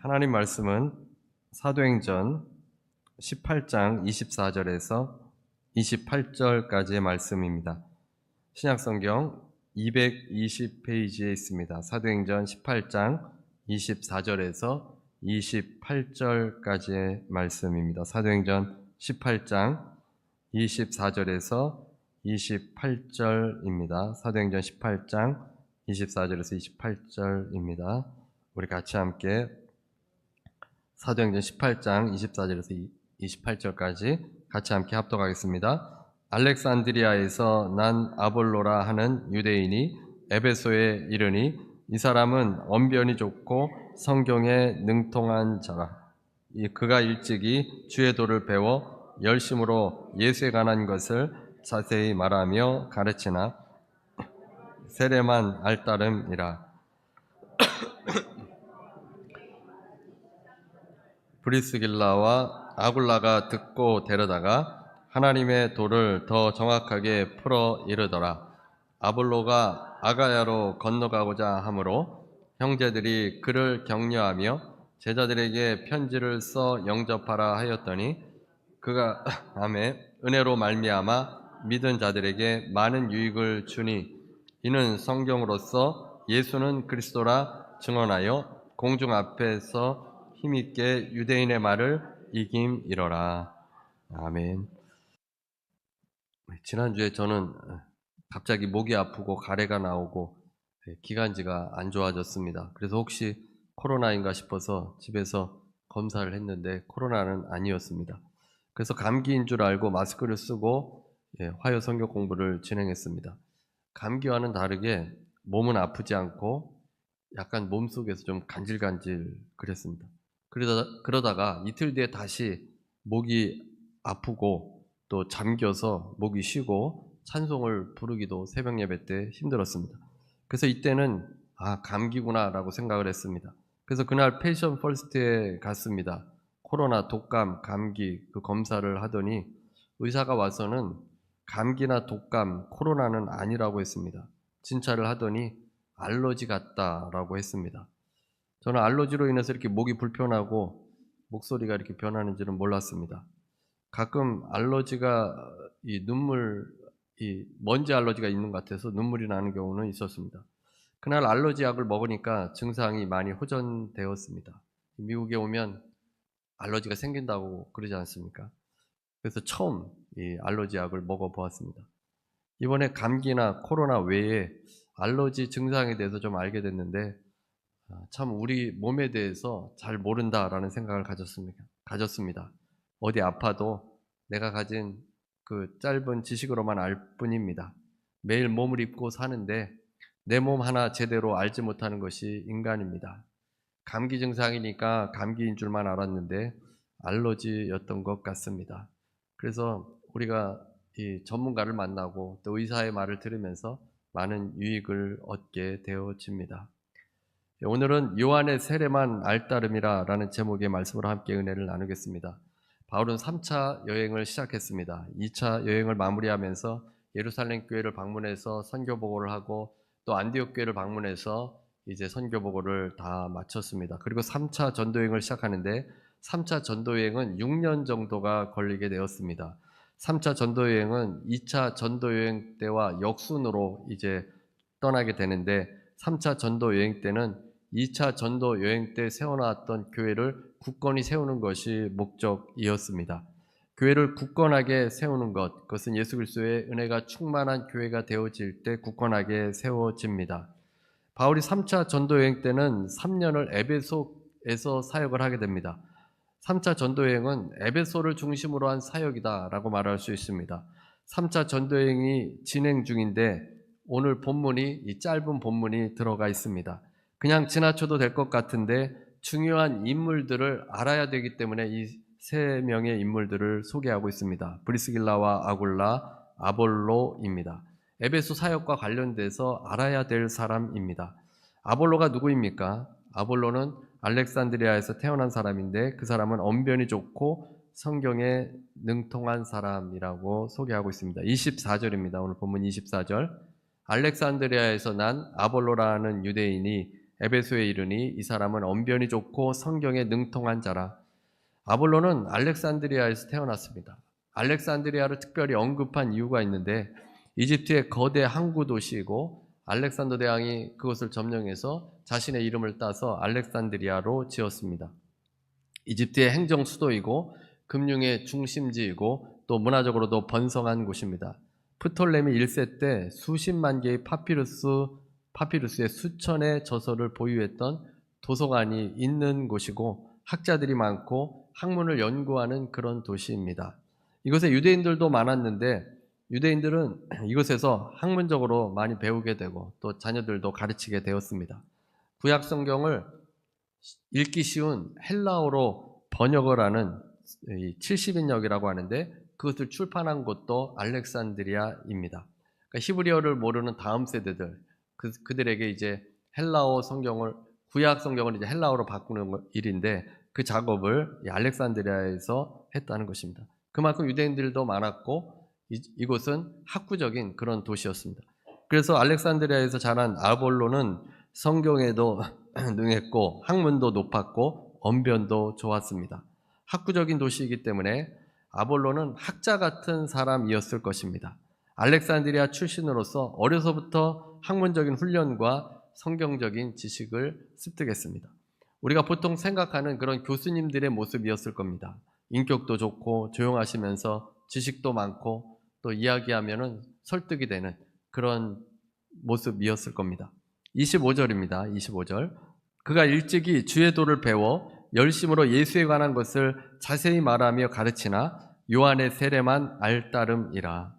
하나님 말씀은 사도행전 18장 24절에서 28절까지의 말씀입니다. 신약성경 220페이지에 있습니다. 사도행전 18장 24절에서 28절까지의 말씀입니다. 사도행전 18장 24절에서 28절입니다. 사도행전 18장 24절에서 28절입니다. 우리 같이 함께 사도행전 18장 24절에서 28절까지 같이 함께 합독하겠습니다. 알렉산드리아에서 난 아볼로라 하는 유대인이 에베소에 이르니 이 사람은 언변이 좋고 성경에 능통한 자라. 그가 일찍이 주의 도를 배워 열심으로 예수에 관한 것을 자세히 말하며 가르치나 세례만 알따름이라. 브리스길라와 아굴라가 듣고 데려다가 하나님의 도를 더 정확하게 풀어 이르더라. 아볼로가 아가야로 건너가고자 하므로 형제들이 그를 격려하며 제자들에게 편지를 써 영접하라 하였더니 그가 다음에 은혜로 말미암아 믿은 자들에게 많은 유익을 주니 이는 성경으로서 예수는 그리스도라 증언하여 공중 앞에서 힘있게 유대인의 말을 이김이러라. 아멘. 지난주에 저는 갑자기 목이 아프고 가래가 나오고 기관지가 안 좋아졌습니다. 그래서 혹시 코로나인가 싶어서 집에서 검사를 했는데 코로나는 아니었습니다. 그래서 감기인 줄 알고 마스크를 쓰고 화요 성경 공부를 진행했습니다. 감기와는 다르게 몸은 아프지 않고 약간 몸속에서 좀 간질간질 그랬습니다. 그러다가 이틀 뒤에 다시 목이 아프고 또 잠겨서 목이 쉬고 찬송을 부르기도 새벽 예배 때 힘들었습니다. 그래서 이때는 감기구나 라고 생각을 했습니다. 그래서 그날 패션 퍼스트에 갔습니다. 코로나, 독감, 감기 그 검사를 하더니 의사가 와서는 감기나 독감, 코로나는 아니라고 했습니다. 진찰을 하더니 알러지 같다라고 했습니다. 저는 알러지로 인해서 이렇게 목이 불편하고 목소리가 이렇게 변하는지는 몰랐습니다. 가끔 알러지가 먼지 알러지가 있는 것 같아서 눈물이 나는 경우는 있었습니다. 그날 알러지 약을 먹으니까 증상이 많이 호전되었습니다. 미국에 오면 알러지가 생긴다고 그러지 않습니까? 그래서 처음 이 알러지 약을 먹어보았습니다. 이번에 감기나 코로나 외에 알러지 증상에 대해서 좀 알게 됐는데 참 우리 몸에 대해서 잘 모른다라는 생각을 가졌습니다. 어디 아파도 내가 가진 그 짧은 지식으로만 알 뿐입니다. 매일 몸을 입고 사는데 내 몸 하나 제대로 알지 못하는 것이 인간입니다. 감기 증상이니까 감기인 줄만 알았는데 알러지였던 것 같습니다. 그래서 우리가 이 전문가를 만나고 또 의사의 말을 들으면서 많은 유익을 얻게 되어집니다. 오늘은 요한의 세례만 알따름이라 라는 제목의 말씀으로 함께 은혜를 나누겠습니다. 바울은 3차 여행을 시작했습니다. 2차 여행을 마무리하면서 예루살렘 교회를 방문해서 선교 보고를 하고 또 안디옥 교회를 방문해서 이제 선교 보고를 다 마쳤습니다. 그리고 3차 전도여행을 시작하는데 3차 전도여행은 6년 정도가 걸리게 되었습니다. 3차 전도여행은 2차 전도여행 때와 역순으로 이제 떠나게 되는데 3차 전도여행 때는 2차 전도 여행 때 세워놨던 교회를 굳건히 세우는 것이 목적이었습니다. 교회를 굳건하게 세우는 것, 그것은 예수 그리스도의 은혜가 충만한 교회가 되어질 때 굳건하게 세워집니다. 바울이 3차 전도 여행 때는 3년을 에베소에서 사역을 하게 됩니다. 3차 전도 여행은 에베소를 중심으로 한 사역이다라고 말할 수 있습니다. 3차 전도 여행이 진행 중인데 오늘 본문이 이 짧은 본문이 들어가 있습니다. 그냥 지나쳐도 될 것 같은데 중요한 인물들을 알아야 되기 때문에 이 세 명의 인물들을 소개하고 있습니다. 브리스길라와 아굴라, 아볼로입니다. 에베소 사역과 관련돼서 알아야 될 사람입니다. 아볼로가 누구입니까? 아볼로는 알렉산드리아에서 태어난 사람인데 그 사람은 언변이 좋고 성경에 능통한 사람이라고 소개하고 있습니다. 24절입니다. 오늘 본문 24절. 알렉산드리아에서 난 아볼로라는 유대인이 에베소에 이르니 이 사람은 언변이 좋고 성경에 능통한 자라. 아볼로는 알렉산드리아에서 태어났습니다. 알렉산드리아를 특별히 언급한 이유가 있는데 이집트의 거대 항구 도시이고 알렉산더 대왕이 그것을 점령해서 자신의 이름을 따서 알렉산드리아로 지었습니다. 이집트의 행정 수도이고 금융의 중심지이고 또 문화적으로도 번성한 곳입니다. 프톨레미 1세 때 수십만 개의 파피루스의 수천의 저서를 보유했던 도서관이 있는 곳이고 학자들이 많고 학문을 연구하는 그런 도시입니다. 이곳에 유대인들도 많았는데 유대인들은 이곳에서 학문적으로 많이 배우게 되고 또 자녀들도 가르치게 되었습니다. 구약 성경을 읽기 쉬운 헬라어로 번역을 하는 70인역이라고 하는데 그것을 출판한 곳도 알렉산드리아입니다. 그러니까 히브리어를 모르는 다음 세대들, 그들에게 이제 헬라어 성경을, 구약 성경을 이제 헬라어로 바꾸는 일인데 그 작업을 알렉산드리아에서 했다는 것입니다. 그만큼 유대인들도 많았고 이곳은 학구적인 그런 도시였습니다. 그래서 알렉산드리아에서 자란 아볼로는 성경에도 능했고 학문도 높았고 언변도 좋았습니다. 학구적인 도시이기 때문에 아볼로는 학자 같은 사람이었을 것입니다. 알렉산드리아 출신으로서 어려서부터 학문적인 훈련과 성경적인 지식을 습득했습니다. 우리가 보통 생각하는 그런 교수님들의 모습이었을 겁니다. 인격도 좋고 조용하시면서 지식도 많고 또 이야기하면은 설득이 되는 그런 모습이었을 겁니다. 25절입니다. 25절. 그가 일찍이 주의 도를 배워 열심으로 예수에 관한 것을 자세히 말하며 가르치나 요한의 세례만 알따름이라.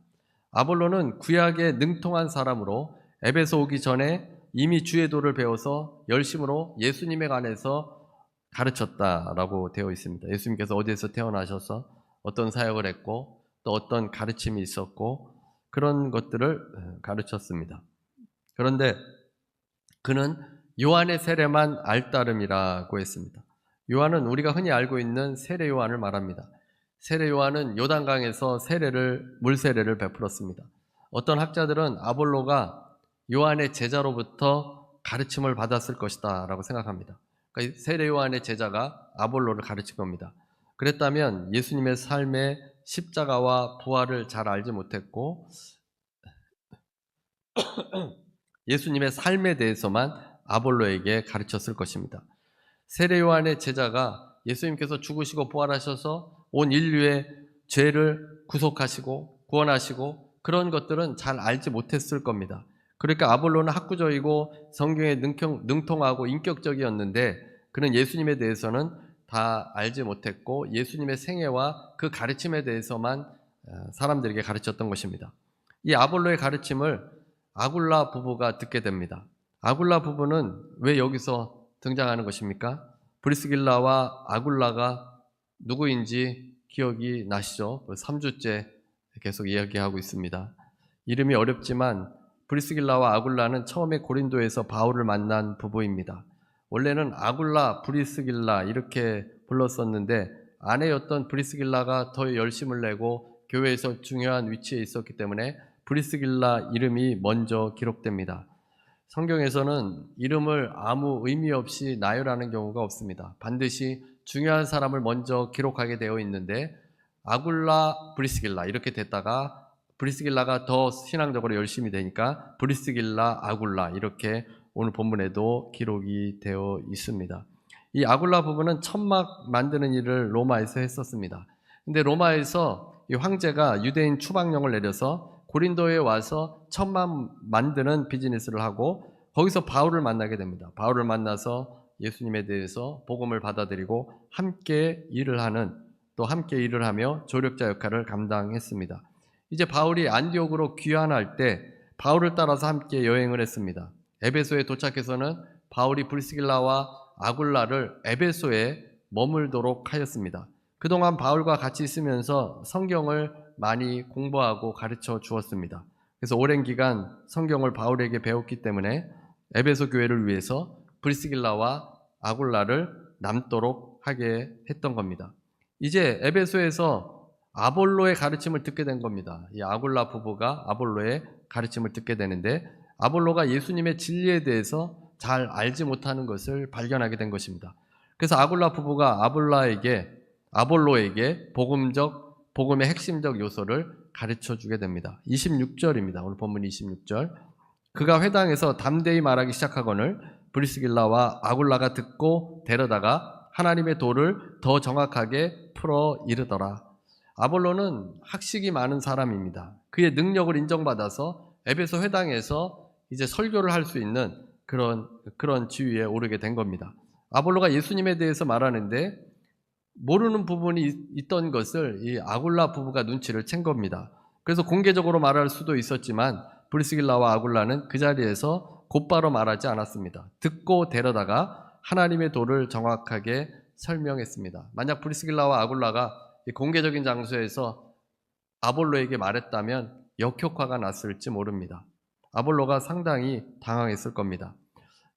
아볼로는 구약에 능통한 사람으로 에베소 오기 전에 이미 주의 도를 배워서 열심으로 예수님에 관해서 가르쳤다라고 되어 있습니다. 예수님께서 어디에서 태어나셔서 어떤 사역을 했고 또 어떤 가르침이 있었고 그런 것들을 가르쳤습니다. 그런데 그는 요한의 세례만 알따름이라고 했습니다. 요한은 우리가 흔히 알고 있는 세례 요한을 말합니다. 세례 요한은 요단강에서 물 세례를 베풀었습니다. 어떤 학자들은 아볼로가 요한의 제자로부터 가르침을 받았을 것이다 라고 생각합니다. 그러니까 세례 요한의 제자가 아볼로를 가르친 겁니다. 그랬다면 예수님의 삶의 십자가와 부활을 잘 알지 못했고 예수님의 삶에 대해서만 아볼로에게 가르쳤을 것입니다. 세례 요한의 제자가 예수님께서 죽으시고 부활하셔서 온 인류의 죄를 구속하시고 구원하시고 그런 것들은 잘 알지 못했을 겁니다. 그러니까 아볼로는 학구적이고 성경에 능통하고 인격적이었는데 그는 예수님에 대해서는 다 알지 못했고 예수님의 생애와 그 가르침에 대해서만 사람들에게 가르쳤던 것입니다. 이 아볼로의 가르침을 아굴라 부부가 듣게 됩니다. 아굴라 부부는 왜 여기서 등장하는 것입니까? 브리스길라와 아굴라가 누구인지 기억이 나시죠? 3주째 계속 이야기하고 있습니다. 이름이 어렵지만 브리스길라와 아굴라는 처음에 고린도에서 바울을 만난 부부입니다. 원래는 아굴라, 브리스길라 이렇게 불렀었는데 아내였던 브리스길라가 더 열심을 내고 교회에서 중요한 위치에 있었기 때문에 브리스길라 이름이 먼저 기록됩니다. 성경에서는 이름을 아무 의미 없이 나열하는 경우가 없습니다. 반드시 중요한 사람을 먼저 기록하게 되어 있는데 아굴라, 브리스길라 이렇게 됐다가 브리스길라가 더 신앙적으로 열심히 되니까 브리스길라, 아굴라 이렇게 오늘 본문에도 기록이 되어 있습니다. 이 아굴라 부부는 천막 만드는 일을 로마에서 했었습니다. 근데 로마에서 이 황제가 유대인 추방령을 내려서 고린도에 와서 천막 만드는 비즈니스를 하고 거기서 바울을 만나게 됩니다. 바울을 만나서 예수님에 대해서 복음을 받아들이고 함께 일을 하며 조력자 역할을 감당했습니다. 이제 바울이 안디옥으로 귀환할 때 바울을 따라서 함께 여행을 했습니다. 에베소에 도착해서는 바울이 브리스길라와 아굴라를 에베소에 머물도록 하였습니다. 그동안 바울과 같이 있으면서 성경을 많이 공부하고 가르쳐 주었습니다. 그래서 오랜 기간 성경을 바울에게 배웠기 때문에 에베소 교회를 위해서 브리스길라와 아굴라를 남도록 하게 했던 겁니다. 이제 에베소에서 아볼로의 가르침을 듣게 된 겁니다. 이 아굴라 부부가 아볼로의 가르침을 듣게 되는데 아볼로가 예수님의 진리에 대해서 잘 알지 못하는 것을 발견하게 된 것입니다. 그래서 아굴라 부부가 아볼로에게 복음의 핵심적 요소를 가르쳐 주게 됩니다. 26절입니다. 오늘 본문 26절. 그가 회당에서 담대히 말하기 시작하거늘 브리스길라와 아굴라가 듣고 데려다가 하나님의 도를 더 정확하게 풀어 이르더라. 아볼로는 학식이 많은 사람입니다. 그의 능력을 인정받아서 에베소 회당에서 이제 설교를 할 수 있는 그런 지위에 오르게 된 겁니다. 아볼로가 예수님에 대해서 말하는데 모르는 부분이 있던 것을 이 아굴라 부부가 눈치를 챈 겁니다. 그래서 공개적으로 말할 수도 있었지만 브리스길라와 아굴라는 그 자리에서 곧바로 말하지 않았습니다. 듣고 데려다가 하나님의 도를 정확하게 설명했습니다. 만약 브리스길라와 아굴라가 공개적인 장소에서 아볼로에게 말했다면 역효과가 났을지 모릅니다. 아볼로가 상당히 당황했을 겁니다.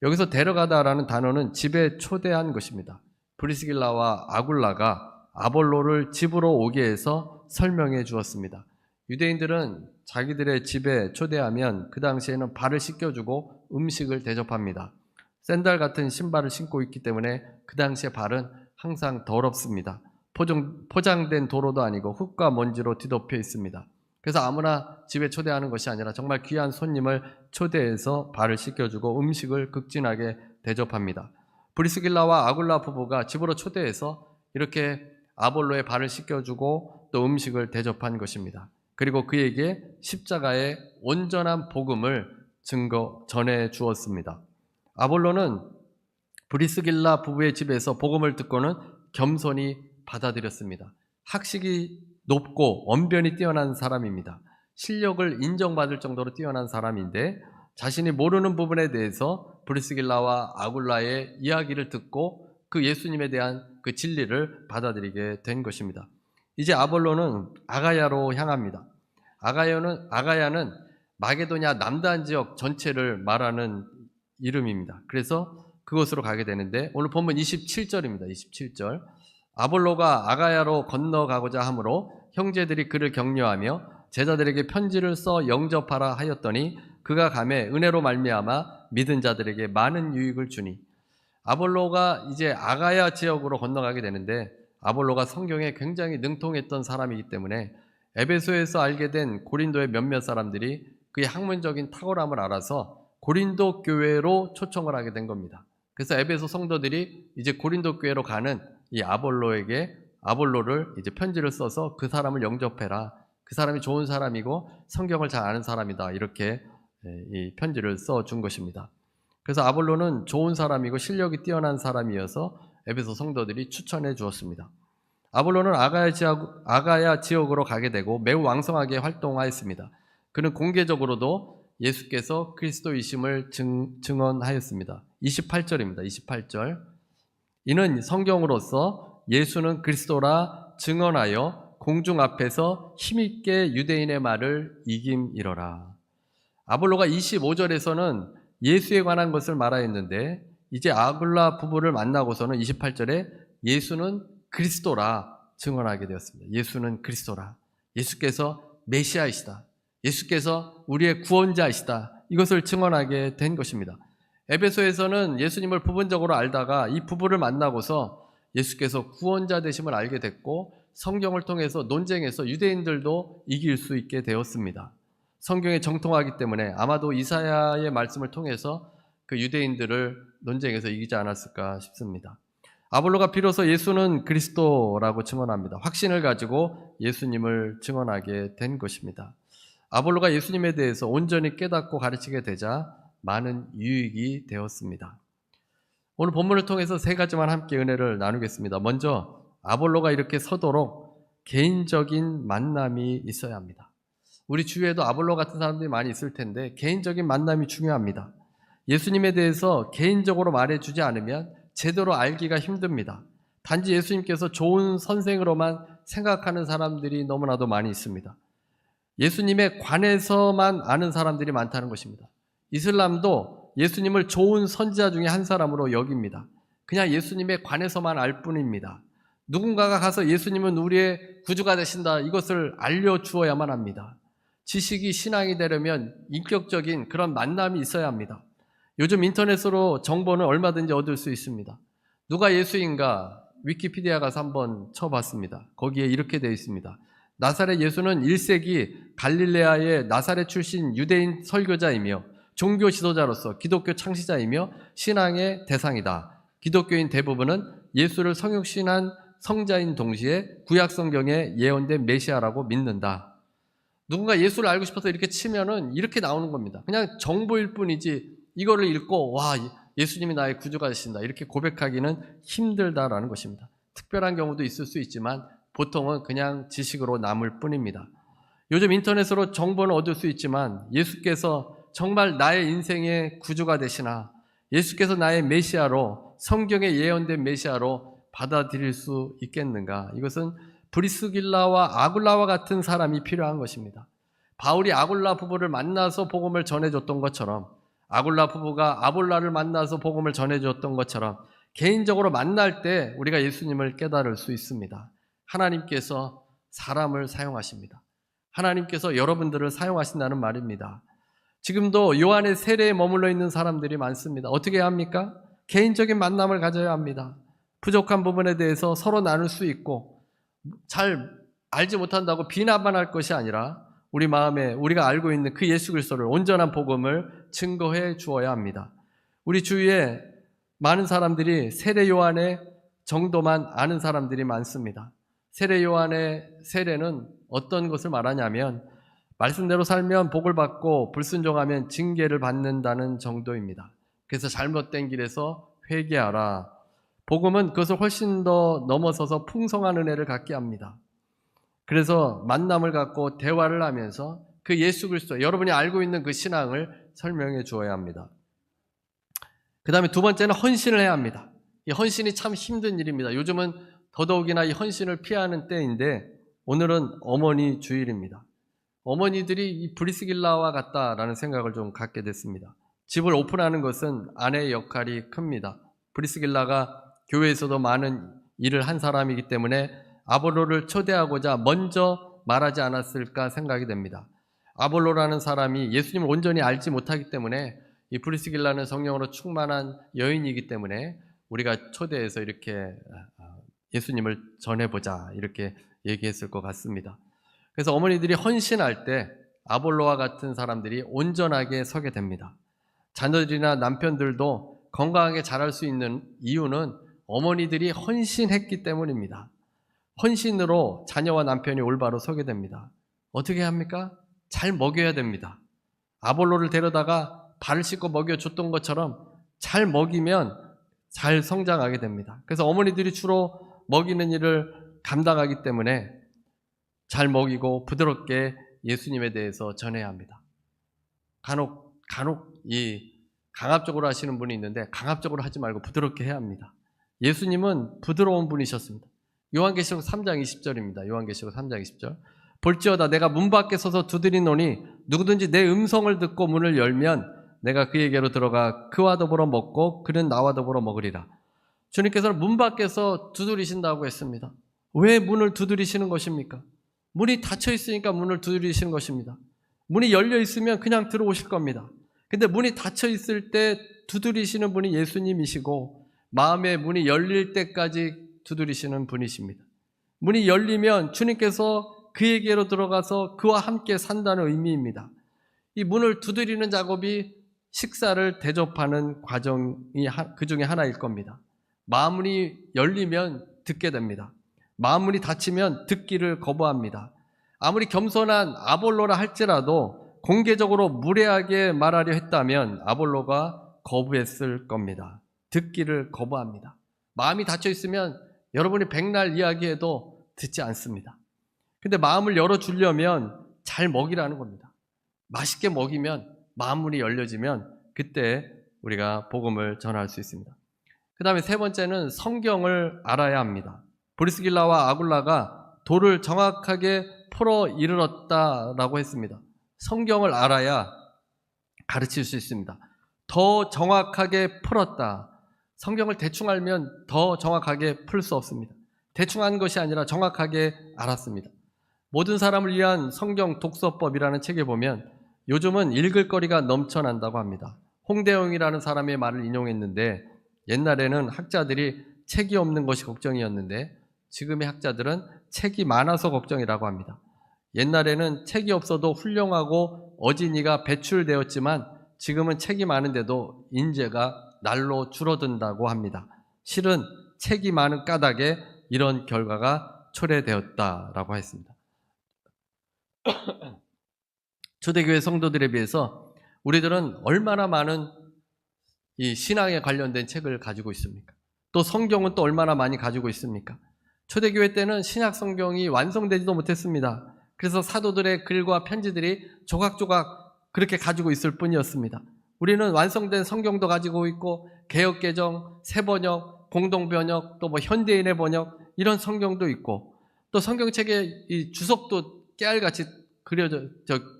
여기서 데려가다라는 단어는 집에 초대한 것입니다. 브리스길라와 아굴라가 아볼로를 집으로 오게 해서 설명해 주었습니다. 유대인들은 자기들의 집에 초대하면 그 당시에는 발을 씻겨주고 음식을 대접합니다. 샌들 같은 신발을 신고 있기 때문에 그 당시의 발은 항상 더럽습니다. 포장된 도로도 아니고 흙과 먼지로 뒤덮여 있습니다. 그래서 아무나 집에 초대하는 것이 아니라 정말 귀한 손님을 초대해서 발을 씻겨주고 음식을 극진하게 대접합니다. 브리스길라와 아굴라 부부가 집으로 초대해서 이렇게 아볼로의 발을 씻겨주고 또 음식을 대접한 것입니다. 그리고 그에게 십자가의 온전한 복음을 전해 주었습니다. 아볼로는 브리스길라 부부의 집에서 복음을 듣고는 겸손히 받아들였습니다. 학식이 높고 언변이 뛰어난 사람입니다. 실력을 인정받을 정도로 뛰어난 사람인데 자신이 모르는 부분에 대해서 브리스길라와 아굴라의 이야기를 듣고 그 예수님에 대한 그 진리를 받아들이게 된 것입니다. 이제 아볼로는 아가야로 향합니다. 아가야는 마게도냐 남단 지역 전체를 말하는 이름입니다. 그래서 그곳으로 가게 되는데 오늘 본문 27절입니다. 27절. 아볼로가 아가야로 건너가고자 하므로 형제들이 그를 격려하며 제자들에게 편지를 써 영접하라 하였더니 그가 가매 은혜로 말미암아 믿은 자들에게 많은 유익을 주니. 아볼로가 이제 아가야 지역으로 건너가게 되는데 아볼로가 성경에 굉장히 능통했던 사람이기 때문에 에베소에서 알게 된 고린도의 몇몇 사람들이 그의 학문적인 탁월함을 알아서 고린도 교회로 초청을 하게 된 겁니다. 그래서 에베소 성도들이 이제 고린도 교회로 가는 이 아볼로를 이제 편지를 써서 그 사람을 영접해라. 그 사람이 좋은 사람이고 성경을 잘 아는 사람이다. 이렇게 이 편지를 써준 것입니다. 그래서 아볼로는 좋은 사람이고 실력이 뛰어난 사람이어서 에베소 성도들이 추천해 주었습니다. 아볼로는 아가야 지역으로 가게 되고 매우 왕성하게 활동하였습니다. 그는 공개적으로도 예수께서 그리스도이심을 증언하였습니다. 28절입니다. 28절. 이는 성경으로서 예수는 그리스도라 증언하여 공중 앞에서 힘있게 유대인의 말을 이김이러라. 아볼로가 25절에서는 예수에 관한 것을 말하였는데 이제 아굴라 부부를 만나고서는 28절에 예수는 그리스도라 증언하게 되었습니다. 예수는 그리스도라. 예수께서 메시아이시다. 예수께서 우리의 구원자이시다. 이것을 증언하게 된 것입니다. 에베소에서는 예수님을 부분적으로 알다가 이 부부를 만나고서 예수께서 구원자 되심을 알게 됐고 성경을 통해서 논쟁에서 유대인들도 이길 수 있게 되었습니다. 성경에 정통하기 때문에 아마도 이사야의 말씀을 통해서 그 유대인들을 논쟁에서 이기지 않았을까 싶습니다. 아볼로가 비로소 예수는 그리스도라고 증언합니다. 확신을 가지고 예수님을 증언하게 된 것입니다. 아볼로가 예수님에 대해서 온전히 깨닫고 가르치게 되자 많은 유익이 되었습니다. 오늘 본문을 통해서 세 가지만 함께 은혜를 나누겠습니다. 먼저 아볼로가 이렇게 서도록 개인적인 만남이 있어야 합니다. 우리 주위에도 아볼로 같은 사람들이 많이 있을 텐데 개인적인 만남이 중요합니다. 예수님에 대해서 개인적으로 말해주지 않으면 제대로 알기가 힘듭니다. 단지 예수님께서 좋은 선생으로만 생각하는 사람들이 너무나도 많이 있습니다. 예수님에 관해서만 아는 사람들이 많다는 것입니다. 이슬람도 예수님을 좋은 선지자 중에 한 사람으로 여깁니다. 그냥 예수님에 관해서만 알 뿐입니다. 누군가가 가서 예수님은 우리의 구주가 되신다 이것을 알려주어야만 합니다. 지식이 신앙이 되려면 인격적인 그런 만남이 있어야 합니다. 요즘 인터넷으로 정보는 얼마든지 얻을 수 있습니다. 누가 예수인가 위키피디아 가서 한번 쳐봤습니다. 거기에 이렇게 되어 있습니다. 나사렛 예수는 1세기 갈릴레아의 나사렛 출신 유대인 설교자이며 종교 지도자로서 기독교 창시자이며 신앙의 대상이다. 기독교인 대부분은 예수를 성육신한 성자인 동시에 구약 성경에 예언된 메시아라고 믿는다. 누군가 예수를 알고 싶어서 이렇게 치면은 이렇게 나오는 겁니다. 그냥 정보일 뿐이지 이거를 읽고 와, 예수님이 나의 구주가 되신다 이렇게 고백하기는 힘들다라는 것입니다. 특별한 경우도 있을 수 있지만 보통은 그냥 지식으로 남을 뿐입니다. 요즘 인터넷으로 정보는 얻을 수 있지만 예수께서 정말 나의 인생의 구주가 되시나, 예수께서 나의 메시아로, 성경에 예언된 메시아로 받아들일 수 있겠는가? 이것은 브리스길라와 아굴라와 같은 사람이 필요한 것입니다. 바울이 아굴라 부부를 만나서 복음을 전해줬던 것처럼, 아굴라 부부가 아볼라를 만나서 복음을 전해줬던 것처럼 개인적으로 만날 때 우리가 예수님을 깨달을 수 있습니다. 하나님께서 사람을 사용하십니다. 하나님께서 여러분들을 사용하신다는 말입니다. 지금도 요한의 세례에 머물러 있는 사람들이 많습니다. 어떻게 해야 합니까? 개인적인 만남을 가져야 합니다. 부족한 부분에 대해서 서로 나눌 수 있고, 잘 알지 못한다고 비난만 할 것이 아니라 우리 마음에 우리가 알고 있는 그 예수 그리스도를, 온전한 복음을 증거해 주어야 합니다. 우리 주위에 많은 사람들이 세례 요한의 정도만 아는 사람들이 많습니다. 세례 요한의 세례는 어떤 것을 말하냐면 말씀대로 살면 복을 받고 불순종하면 징계를 받는다는 정도입니다. 그래서 잘못된 길에서 회개하라. 복음은 그것을 훨씬 더 넘어서서 풍성한 은혜를 갖게 합니다. 그래서 만남을 갖고 대화를 하면서 그 예수 그리스도, 여러분이 알고 있는 그 신앙을 설명해 주어야 합니다. 그 다음에 두 번째는 헌신을 해야 합니다. 이 헌신이 참 힘든 일입니다. 요즘은 더더욱이나 이 헌신을 피하는 때인데 오늘은 어머니 주일입니다. 어머니들이 이 브리스길라와 같다라는 생각을 좀 갖게 됐습니다. 집을 오픈하는 것은 아내의 역할이 큽니다. 브리스길라가 교회에서도 많은 일을 한 사람이기 때문에 아볼로를 초대하고자 먼저 말하지 않았을까 생각이 됩니다. 아볼로라는 사람이 예수님을 온전히 알지 못하기 때문에 이 브리스길라는 성령으로 충만한 여인이기 때문에 우리가 초대해서 이렇게 예수님을 전해보자 이렇게 얘기했을 것 같습니다. 그래서 어머니들이 헌신할 때 아볼로와 같은 사람들이 온전하게 서게 됩니다. 자녀들이나 남편들도 건강하게 자랄 수 있는 이유는 어머니들이 헌신했기 때문입니다. 헌신으로 자녀와 남편이 올바로 서게 됩니다. 어떻게 합니까? 잘 먹여야 됩니다. 아볼로를 데려다가 발을 씻고 먹여줬던 것처럼 잘 먹이면 잘 성장하게 됩니다. 그래서 어머니들이 주로 먹이는 일을 감당하기 때문에 잘 먹이고 부드럽게 예수님에 대해서 전해야 합니다. 간혹 이 강압적으로 하시는 분이 있는데 강압적으로 하지 말고 부드럽게 해야 합니다. 예수님은 부드러운 분이셨습니다. 요한계시록 3장 20절입니다. 요한계시록 3장 20절. 볼지어다 내가 문 밖에 서서 두드리노니 누구든지 내 음성을 듣고 문을 열면 내가 그에게로 들어가 그와 더불어 먹고 그는 나와 더불어 먹으리라. 주님께서는 문 밖에서 두드리신다고 했습니다. 왜 문을 두드리시는 것입니까? 문이 닫혀 있으니까 문을 두드리시는 것입니다. 문이 열려 있으면 그냥 들어오실 겁니다. 근데 문이 닫혀 있을 때 두드리시는 분이 예수님이시고 마음의 문이 열릴 때까지 두드리시는 분이십니다. 문이 열리면 주님께서 그에게로 들어가서 그와 함께 산다는 의미입니다. 이 문을 두드리는 작업이 식사를 대접하는 과정이 그 중에 하나일 겁니다. 마음문이 열리면 듣게 됩니다. 마음문이 닫히면 듣기를 거부합니다. 아무리 겸손한 아볼로라 할지라도 공개적으로 무례하게 말하려 했다면 아볼로가 거부했을 겁니다. 듣기를 거부합니다. 마음이 닫혀 있으면 여러분이 백날 이야기해도 듣지 않습니다. 근데 마음을 열어주려면 잘 먹이라는 겁니다. 맛있게 먹이면 마음문이 열려지면 그때 우리가 복음을 전할 수 있습니다. 그 다음에 세 번째는 성경을 알아야 합니다. 브리스길라와 아굴라가 도를 정확하게 풀어 이르렀다라고 했습니다. 성경을 알아야 가르칠 수 있습니다. 더 정확하게 풀었다. 성경을 대충 알면 더 정확하게 풀 수 없습니다. 대충 한 것이 아니라 정확하게 알았습니다. 모든 사람을 위한 성경 독서법이라는 책에 보면 요즘은 읽을 거리가 넘쳐난다고 합니다. 홍대영이라는 사람의 말을 인용했는데, 옛날에는 학자들이 책이 없는 것이 걱정이었는데 지금의 학자들은 책이 많아서 걱정이라고 합니다. 옛날에는 책이 없어도 훌륭하고 어진이가 배출되었지만 지금은 책이 많은데도 인재가 날로 줄어든다고 합니다. 실은 책이 많은 까닭에 이런 결과가 초래되었다라고 했습니다. 초대교회 성도들에 비해서 우리들은 얼마나 많은 이 신앙에 관련된 책을 가지고 있습니까? 또 성경은 또 얼마나 많이 가지고 있습니까? 초대교회 때는 신약 성경이 완성되지도 못했습니다. 그래서 사도들의 글과 편지들이 조각조각 그렇게 가지고 있을 뿐이었습니다. 우리는 완성된 성경도 가지고 있고 개역개정, 새번역, 공동번역, 또 뭐 현대인의 번역 이런 성경도 있고 또 성경책에 이 주석도 깨알같이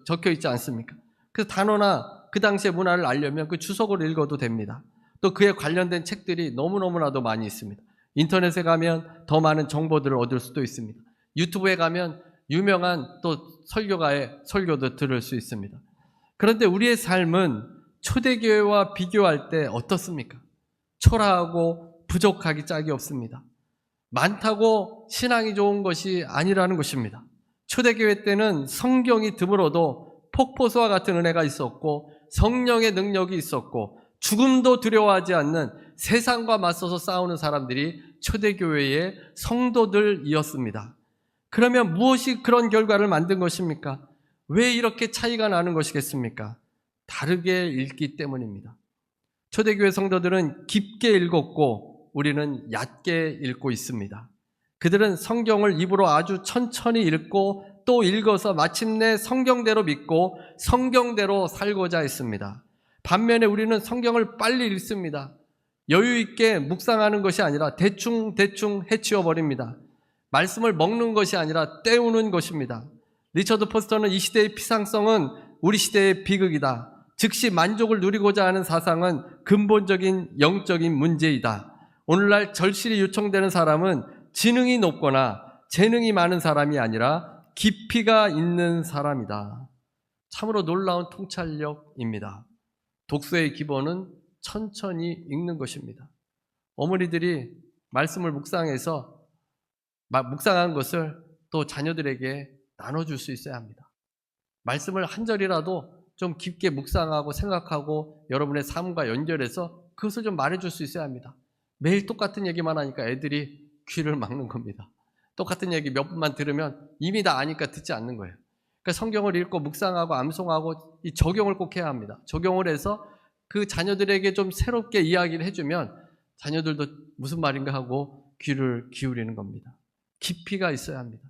적혀 있지 않습니까? 그래서 단어나 그 당시의 문화를 알려면 그 주석을 읽어도 됩니다. 또 그에 관련된 책들이 너무너무나도 많이 있습니다. 인터넷에 가면 더 많은 정보들을 얻을 수도 있습니다. 유튜브에 가면 유명한 또 설교가의 설교도 들을 수 있습니다. 그런데 우리의 삶은 초대교회와 비교할 때 어떻습니까? 초라하고 부족하기 짝이 없습니다. 많다고 신앙이 좋은 것이 아니라는 것입니다. 초대교회 때는 성경이 드물어도 폭포수와 같은 은혜가 있었고 성령의 능력이 있었고 죽음도 두려워하지 않는 세상과 맞서서 싸우는 사람들이 초대교회의 성도들이었습니다. 그러면 무엇이 그런 결과를 만든 것입니까? 왜 이렇게 차이가 나는 것이겠습니까? 다르게 읽기 때문입니다. 초대교회 성도들은 깊게 읽었고 우리는 얕게 읽고 있습니다. 그들은 성경을 입으로 아주 천천히 읽고 또 읽어서 마침내 성경대로 믿고 성경대로 살고자 했습니다. 반면에 우리는 성경을 빨리 읽습니다. 여유 있게 묵상하는 것이 아니라 대충 해치워버립니다. 말씀을 먹는 것이 아니라 때우는 것입니다. 리처드 포스터는 이 시대의 피상성은 우리 시대의 비극이다. 즉시 만족을 누리고자 하는 사상은 근본적인 영적인 문제이다. 오늘날 절실히 요청되는 사람은 지능이 높거나 재능이 많은 사람이 아니라 깊이가 있는 사람이다. 참으로 놀라운 통찰력입니다. 독서의 기본은 천천히 읽는 것입니다. 어머니들이 말씀을 묵상한 것을 또 자녀들에게 나눠줄 수 있어야 합니다. 말씀을 한 절이라도 좀 깊게 묵상하고 생각하고 여러분의 삶과 연결해서 그것을 좀 말해줄 수 있어야 합니다. 매일 똑같은 얘기만 하니까 애들이 귀를 막는 겁니다. 똑같은 얘기 몇 번만 들으면 이미 다 아니까 듣지 않는 거예요. 그러니까 성경을 읽고 묵상하고 암송하고 이 적용을 꼭 해야 합니다. 적용을 해서 그 자녀들에게 좀 새롭게 이야기를 해주면 자녀들도 무슨 말인가 하고 귀를 기울이는 겁니다. 깊이가 있어야 합니다.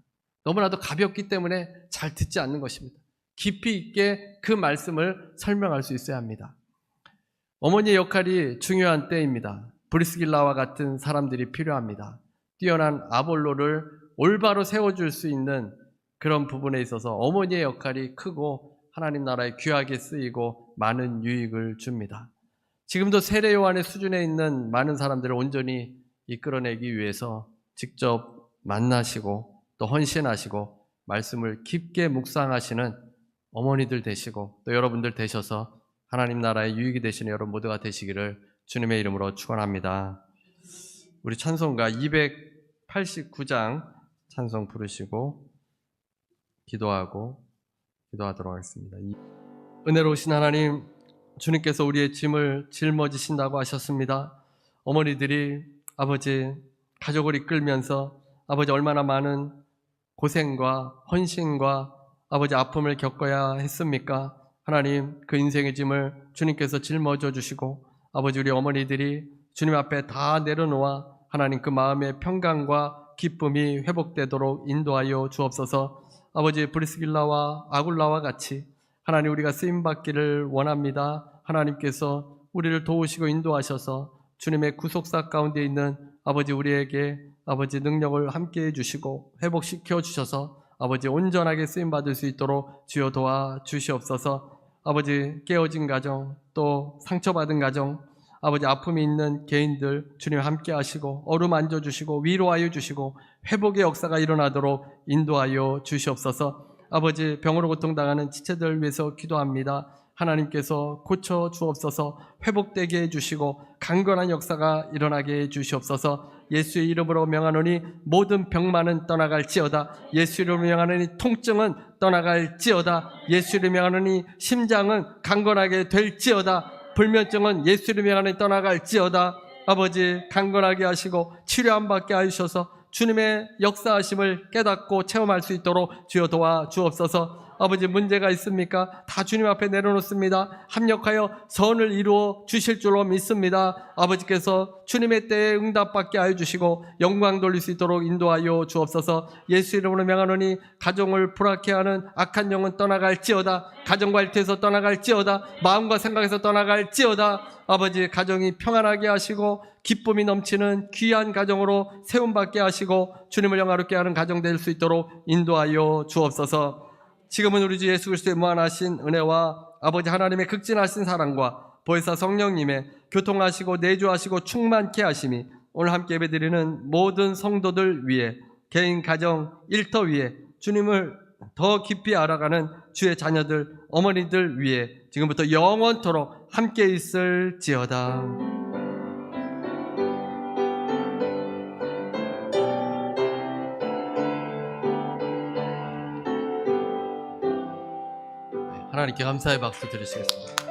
너무나도 가볍기 때문에 잘 듣지 않는 것입니다. 깊이 있게 그 말씀을 설명할 수 있어야 합니다. 어머니의 역할이 중요한 때입니다. 브리스길라와 같은 사람들이 필요합니다. 뛰어난 아볼로를 올바로 세워줄 수 있는 그런 부분에 있어서 어머니의 역할이 크고 하나님 나라에 귀하게 쓰이고 많은 유익을 줍니다. 지금도 세례 요한의 수준에 있는 많은 사람들을 온전히 이끌어내기 위해서 직접 만나시고 또 헌신하시고 말씀을 깊게 묵상하시는 어머니들 되시고 또 여러분들 되셔서 하나님 나라의 유익이 되시는 여러분 모두가 되시기를 주님의 이름으로 축원합니다. 우리 찬송가 289장 찬송 부르시고 기도하도록 하겠습니다. 은혜로우신 하나님, 주님께서 우리의 짐을 짊어지신다고 하셨습니다. 어머니들이 아버지 가족을 이끌면서 아버지 얼마나 많은 고생과 헌신과 아버지 아픔을 겪어야 했습니까? 하나님, 그 인생의 짐을 주님께서 짊어져 주시고 아버지 우리 어머니들이 주님 앞에 다 내려놓아 하나님 그 마음의 평강과 기쁨이 회복되도록 인도하여 주옵소서. 아버지 브리스길라와 아굴라와 같이 하나님 우리가 쓰임받기를 원합니다. 하나님께서 우리를 도우시고 인도하셔서 주님의 구속사 가운데 있는 아버지 우리에게 아버지 능력을 함께 해주시고 회복시켜 주셔서 아버지 온전하게 쓰임받을 수 있도록 주여 도와주시옵소서. 아버지 깨어진 가정 또 상처받은 가정 아버지 아픔이 있는 개인들 주님 함께 하시고 어루만져 주시고 위로하여 주시고 회복의 역사가 일어나도록 인도하여 주시옵소서. 아버지 병으로 고통당하는 지체들을 위해서 기도합니다. 하나님께서 고쳐 주옵소서. 회복되게 해주시고 강건한 역사가 일어나게 해주시옵소서. 예수의 이름으로 명하노니 모든 병만은 떠나갈지어다. 예수 이름으로 명하노니 통증은 떠나갈지어다. 예수 이름으로 명하노니 심장은 강건하게 될지어다. 불면증은 예수 이름으로 명하노니 떠나갈지어다. 아버지 강건하게 하시고 치료 안 받게 하셔서 주님의 역사하심을 깨닫고 체험할 수 있도록 주여 도와 주옵소서. 아버지 문제가 있습니까? 다 주님 앞에 내려놓습니다. 합력하여 선을 이루어 주실 줄로 믿습니다. 아버지께서 주님의 때에 응답받게 하여 주시고 영광 돌릴 수 있도록 인도하여 주옵소서. 예수 이름으로 명하노니 가정을 불악해 하는 악한 영은 떠나갈지어다. 가정과 일터에서 떠나갈지어다. 마음과 생각에서 떠나갈지어다. 아버지 가정이 평안하게 하시고 기쁨이 넘치는 귀한 가정으로 세움받게 하시고 주님을 영화롭게 하는 가정 될 수 있도록 인도하여 주옵소서. 지금은 우리 주 예수 그리스도의 무한하신 은혜와 아버지 하나님의 극진하신 사랑과 보혜사 성령님의 교통하시고 내주하시고 충만케 하심이 오늘 함께 예배드리는 모든 성도들 위해 개인 가정 일터 위에 주님을 더 깊이 알아가는 주의 자녀들 어머니들 위해 지금부터 영원토록 함께 있을지어다. 하나님께 감사의 박수 드리시겠습니다.